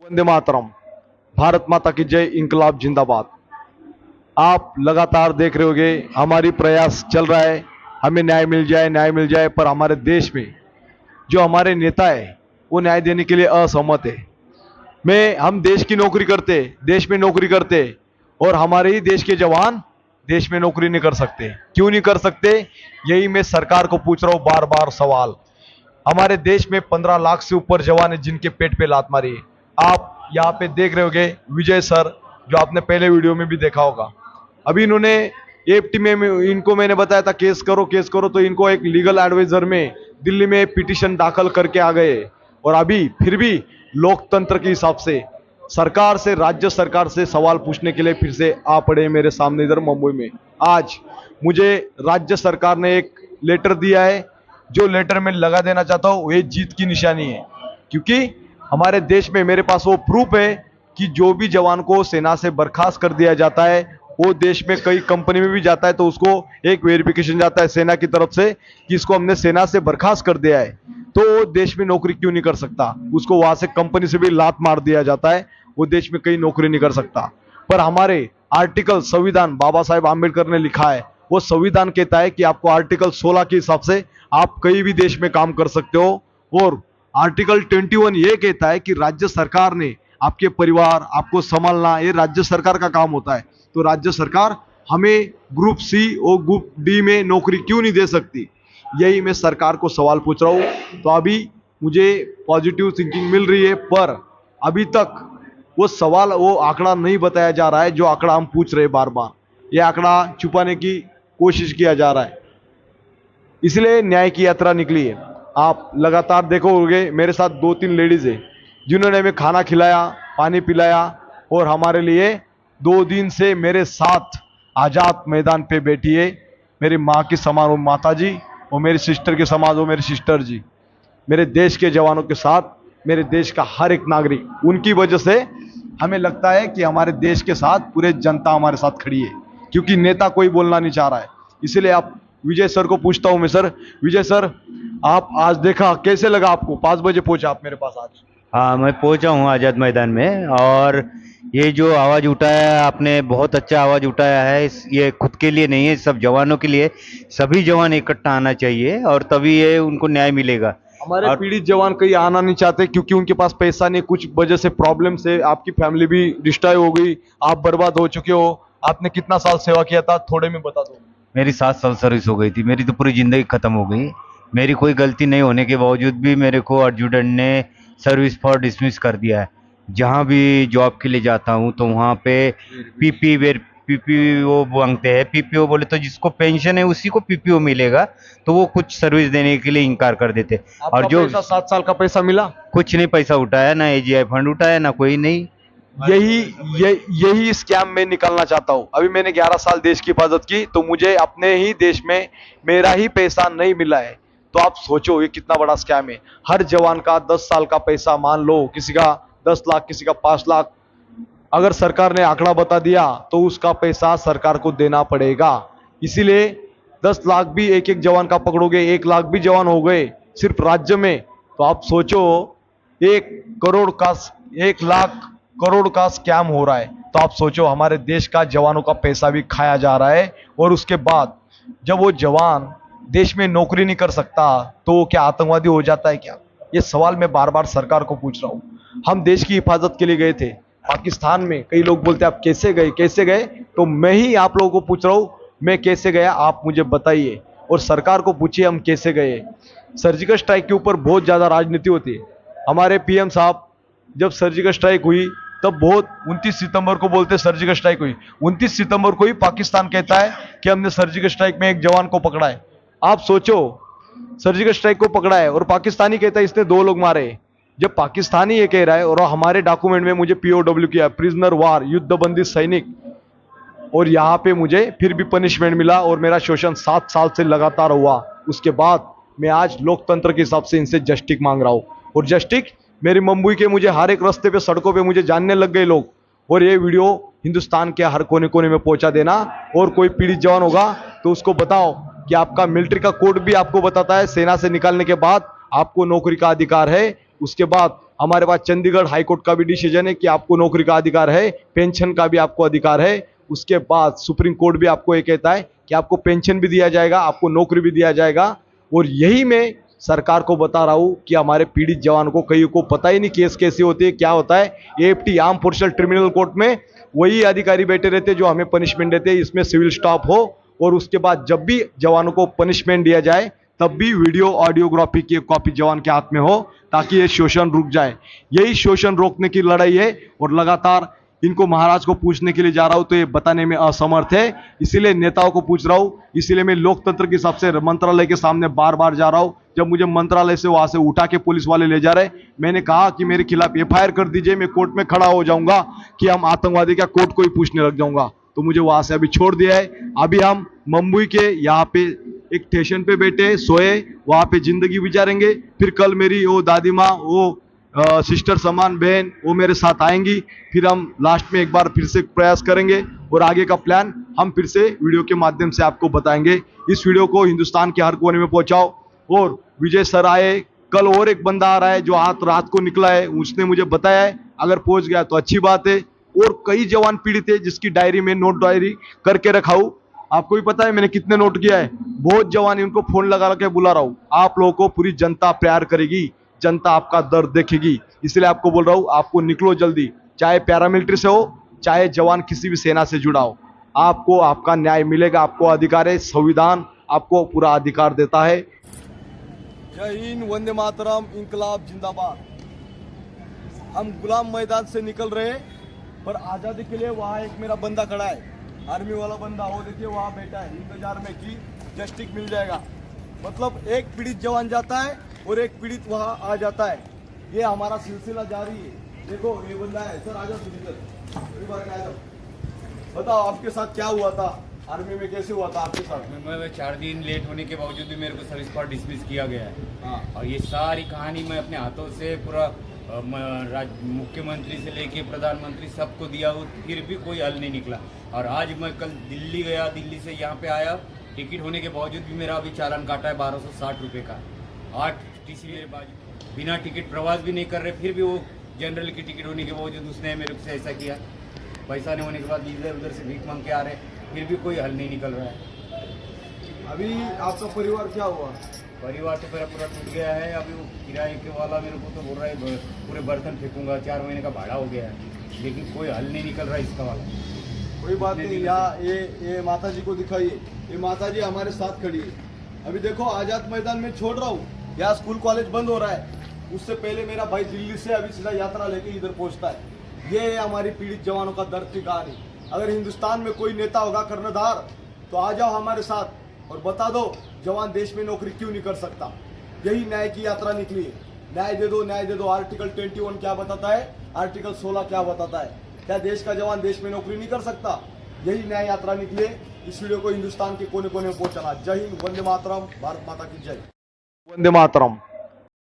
वंदे मातरम। भारत माता की जय। इंकलाब जिंदाबाद। आप लगातार देख रहे होंगे हमारी प्रयास चल रहा है, हमें न्याय मिल जाए, न्याय मिल जाए। पर हमारे देश में जो हमारे नेता है वो न्याय देने के लिए असहमत है। हम देश की नौकरी करते, देश में नौकरी करते, और हमारे ही देश के जवान देश में नौकरी नहीं कर सकते। क्यों नहीं कर सकते? यही मैं सरकार को पूछ रहा हूं बार बार सवाल। हमारे देश में 15 लाख से ऊपर जवान है जिनके पेट पे लात मारी है। आप यहाँ पे देख रहे होगे विजय सर, जो आपने पहले वीडियो में भी देखा होगा। अभी इन्होंने एएफटी में इनको मैंने बताया था केस करो केस करो, तो इनको एक लीगल एडवाइजर में दिल्ली में पिटीशन दाखिल करके आ गए। और अभी फिर भी लोकतंत्र के हिसाब से सरकार से, राज्य सरकार से सवाल पूछने के लिए फिर से आ पड़े मेरे सामने इधर मुंबई में। आज मुझे राज्य सरकार ने एक लेटर दिया है, जो लेटर मैं लगा देना चाहता हूं ये जीत की निशानी है। क्योंकि हमारे देश में मेरे पास वो प्रूफ है कि जो भी जवान को सेना से बर्खास्त कर दिया जाता है, वो देश में कई कंपनी में भी जाता है तो उसको एक वेरिफिकेशन जाता है सेना की तरफ से कि इसको हमने सेना से बर्खास्त कर दिया है, तो वो देश में नौकरी क्यों नहीं कर सकता? उसको वहां से कंपनी से भी लात मार दिया जाता है, वो देश में कहीं नौकरी नहीं कर सकता। पर हमारे आर्टिकल, संविधान बाबा साहेब आम्बेडकर ने लिखा है, वो संविधान कहता है कि आपको आर्टिकल 16 के हिसाब से आप कहीं भी देश में काम कर सकते हो। और आर्टिकल 21 ये कहता है कि राज्य सरकार ने आपके परिवार, आपको संभालना, ये राज्य सरकार का काम होता है। तो राज्य सरकार हमें ग्रुप सी और ग्रुप डी में नौकरी क्यों नहीं दे सकती? यही मैं सरकार को सवाल पूछ रहा हूं। तो अभी मुझे पॉजिटिव थिंकिंग मिल रही है, पर अभी तक वो सवाल, वो आंकड़ा नहीं बताया जा रहा है जो आंकड़ा हम पूछ रहे हैं बार बार। ये आंकड़ा छुपाने की कोशिश किया जा रहा है, इसलिए न्याय की यात्रा निकली है। आप लगातार देखोगे मेरे साथ 2-3 लेडीज है जिन्होंने हमें खाना खिलाया, पानी पिलाया, और हमारे लिए 2 दिन से मेरे साथ आजाद मैदान पे बैठी है। मेरी माँ की समान वो माता जी, और मेरी सिस्टर के समान वो मेरी सिस्टर जी। मेरे देश के जवानों के साथ, मेरे देश का हर एक नागरिक, उनकी वजह से हमें लगता है कि हमारे देश के साथ पूरे जनता हमारे साथ खड़ी है, क्योंकि नेता कोई बोलना नहीं चाह रहा है। इसलिए आप विजय सर को पूछता हूं मैं, सर विजय सर, आप आज देखा, कैसे लगा आपको? 5 बजे पहुंचे आप मेरे पास आज। हाँ, मैं पहुंचा हूँ आज़ाद मैदान में। और ये जो आवाज़ उठाया है आपने, बहुत अच्छा आवाज़ उठाया है। ये खुद के लिए नहीं है, सब जवानों के लिए। सभी जवान इकट्ठा आना चाहिए और तभी ये उनको न्याय मिलेगा। हमारे और पीड़ित जवान कहीं आना नहीं चाहते क्योंकि उनके पास पैसा नहीं, कुछ वजह से प्रॉब्लम से आपकी फैमिली भी डिस्ट्रॉय हो गई, आप बर्बाद हो चुके हो। आपने कितना साल सेवा किया था, थोड़े में बता दो। मेरी 7 साल सर्विस हो गई थी, मेरी तो पूरी ज़िंदगी ख़त्म हो गई। मेरी कोई गलती नहीं होने के बावजूद भी मेरे को एडजुटेंट ने सर्विस फॉर डिसमिस कर दिया है। जहाँ भी जॉब के लिए जाता हूँ तो वहाँ पे पीपीओ मांगते हैं। पीपीओ बोले तो जिसको पेंशन है उसी को पीपीओ मिलेगा, तो वो कुछ सर्विस देने के लिए इनकार कर देते। और आपका जो पैसा 7 साल का पैसा मिला? कुछ नहीं पैसा उठाया, ना एजीआई फंड उठाया, ना कोई नहीं। यही स्कैम में निकलना चाहता हूं। अभी मैंने 11 साल देश की हिफाजत की, तो मुझे अपने ही देश में मेरा ही पैसा नहीं मिला है। तो आप सोचो ये कितना बड़ा स्कैम है। हर जवान का 10 साल का पैसा, मान लो किसी का 10 लाख, किसी का 5 लाख, अगर सरकार ने आंकड़ा बता दिया तो उसका पैसा सरकार को देना पड़ेगा। इसीलिए 10 लाख भी एक एक जवान का पकड़ोगे, 1 लाख भी जवान हो गए सिर्फ राज्य में, तो आप सोचो 1 करोड़ का, 1 लाख करोड़ का स्कैम हो रहा है। तो आप सोचो हमारे देश का जवानों का पैसा भी खाया जा रहा है। और उसके बाद जब वो जवान देश में नौकरी नहीं कर सकता तो वो क्या आतंकवादी हो जाता है क्या? ये सवाल मैं बार बार सरकार को पूछ रहा हूं। हम देश की हिफाजत के लिए गए थे पाकिस्तान में। कई लोग बोलते हैं आप कैसे गए कैसे गए, तो मैं ही आप लोगों को पूछ रहा हूं मैं कैसे गया, आप मुझे बताइए। और सरकार को पूछिए हम कैसे गए। सर्जिकल स्ट्राइक के ऊपर बहुत ज्यादा राजनीति होती है। हमारे पीएम साहब, जब सर्जिकल स्ट्राइक हुई तब बहुत 29 सितंबर को बोलते सर्जिकल स्ट्राइक हुई, 29 सितंबर को ही पाकिस्तान कहता है कि हमने सर्जिकल स्ट्राइक में एक जवान को पकड़ा है। आप सोचो, सर्जिकल स्ट्राइक को पकड़ा है और पाकिस्तानी कहता है इसने 2 लोग मारे। जब पाकिस्तानी ये कह रहा है और हमारे डॉक्यूमेंट में मुझे पीओडब्ल्यू किया, प्रिजनर वार, युद्धबंदी सैनिक, और यहाँ पे मुझे फिर भी पनिशमेंट मिला और मेरा शोषण 7 साल से लगातार हुआ। उसके बाद मैं आज लोकतंत्र के हिसाब से इनसे जस्टिस मांग रहा हूँ। और जस्टिस मेरी मुंबई के, मुझे हर एक रास्ते पे, सड़कों पे मुझे जानने लग गए लोग। और ये वीडियो हिंदुस्तान के हर कोने कोने में पहुंचा देना। और कोई पीड़ित जवान होगा तो उसको बताओ कि आपका मिलिट्री का कोड भी आपको बताता है सेना से निकालने के बाद आपको नौकरी का अधिकार है। उसके बाद हमारे पास चंडीगढ़ हाई कोर्ट का भी डिसीजन है कि आपको नौकरी का अधिकार है, पेंशन का भी आपको अधिकार है। उसके बाद सुप्रीम कोर्ट भी आपको ये कहता है कि आपको पेंशन भी दिया जाएगा, आपको नौकरी भी दिया जाएगा। और यही मैं सरकार को बता रहा हूँ कि हमारे पीड़ित जवान को कई को पता ही नहीं केस कैसे होते हैं, क्या होता है। AFT arm forces tribunal court में वही अधिकारी बैठे रहते हैं जो हमें पनिशमेंट देते हैं। इसमें सिविल स्टाफ हो और उसके बाद जब भी जवानों को पनिशमेंट दिया जाए तब भी वीडियो ऑडियोग्राफी की कॉपी जवान के हाथ में हो, ताकि ये शोषण रुक जाए। यही शोषण रोकने की लड़ाई है और लगातार इनको महाराज को पूछने के लिए जा रहा हूं तो ये बताने में असमर्थ है। इसीलिए नेताओं को पूछ रहा हूं, इसीलिए मैं लोकतंत्र के हिसाब से मंत्रालय के सामने बार बार जा रहा हूं। जब मुझे मंत्रालय से वहां से उठा के पुलिस वाले ले जा रहे, मैंने कहा कि मेरे खिलाफ एफआईआर कर दीजिए, मैं कोर्ट में खड़ा हो जाऊंगा कि हम आतंकवादी क्या, कोर्ट को ही पूछने लग जाऊंगा। तो मुझे वहां से अभी छोड़ दिया है। अभी हम मुंबई के यहाँ पे एक स्टेशन पे बैठे सोए, वहां पे जिंदगी गुजारेंगे। फिर कल मेरी वो दादी माँ, वो सिस्टर समान बहन, वो मेरे साथ आएंगी। फिर हम लास्ट में एक बार फिर से प्रयास करेंगे और आगे का प्लान हम फिर से वीडियो के माध्यम से आपको बताएंगे। इस वीडियो को हिंदुस्तान के हर कोने में पहुंचाओ। और विजय सर आए, कल और एक बंदा आ रहा है जो आज रात को निकला है, उसने मुझे बताया है। अगर पहुंच गया तो अच्छी बात है। और कई जवान पीड़ित है जिसकी डायरी में नोट डायरी करके रखा हूं। आपको भी पता है मैंने कितने नोट किया है। बहुत जवान, उनको फोन लगा के बुला रहा हूं। आप लोगों को पूरी जनता प्यार करेगी, जनता आपका दर्द देखेगी। इसलिए आपको बोल रहा हूं, आपको निकलो जल्दी, चाहे पैरामिलिट्री से हो, चाहे जवान किसी भी सेना से जुड़ा हो, आपको आपका न्याय मिलेगा। आपको अधिकार है, संविधान आपको पूरा अधिकार देता है। जय हिंद, वंदे मातरम, इंकलाब जिंदाबाद। हम गुलाम मैदान से निकल रहे हैं, पर आजादी के लिए वहाँ एक मेरा बंदा खड़ा है, आर्मी वाला बंदा, वो देखिए वहाँ बैठा है इंतजार में कि जस्टिस मिल जाएगा। मतलब एक पीड़ित जवान जाता है और एक पीड़ित वहाँ आ जाता है। ये हमारा सिलसिला जारी है। देखो ये बंदा है, सर आजा तू इधर, बताओ आपके साथ क्या हुआ था, आर्मी में कैसे हुआ था आपके साथ? मैं 4 दिन लेट होने के बावजूद भी मेरे को सर्विस पर डिसमिस किया गया है। हाँ। और ये सारी कहानी मैं अपने हाथों से पूरा मुख्यमंत्री से लेके प्रधानमंत्री सबको दिया हूँ, फिर भी कोई हल नहीं निकला। और आज मैं कल दिल्ली गया, दिल्ली से यहाँ पे आया, टिकट होने के बावजूद भी मेरा अभी चालान काटा है 1260 रुपये का। 8 टीसी मेरे बाजू बिना टिकट प्रवास भी नहीं कर रहे, फिर भी वो जनरल की टिकट होने के बावजूद उसने मेरे से ऐसा किया। पैसा नहीं होने के बाद इधर उधर से भीख मांग के आ रहे, फिर भी कोई हल नहीं निकल रहा है। अभी आपका परिवार क्या हुआ? परिवार तो मेरा पूरा टूट गया है। अभी वो किराए के वाला मेरे को तो बोल रहा है पूरे बर्तन फेंकूंगा, 4 महीने का भाड़ा हो गया है, लेकिन कोई हल नहीं निकल रहा है इसका वाला। कोई बात नहीं, यहाँ ये माता जी को दिखाइए। ये माता जी हमारे साथ खड़ी है। अभी देखो आजाद मैदान में छोड़ रहा हूँ, यहाँ स्कूल कॉलेज बंद हो रहा है। उससे पहले मेरा भाई दिल्ली से अभी सीधा यात्रा लेके इधर पहुँचता है। ये है हमारी पीड़ित जवानों का दर्द की कहानी। अगर हिंदुस्तान में कोई नेता होगा कर्णधार, तो आ जाओ हमारे साथ और बता दो जवान देश में नौकरी क्यों नहीं कर सकता। यही न्याय की यात्रा निकली है। न्याय दे दो, न्याय दे दो। आर्टिकल 21 क्या बताता है, आर्टिकल 16 क्या बताता है? क्या देश का जवान देश में नौकरी नहीं कर सकता? यही न्याय यात्रा निकली है। इस वीडियो को हिंदुस्तान के कोने कोने में पहुंचाना। जय हिंद, वंदे मातरम, भारत माता की जय। वंदे मातरम।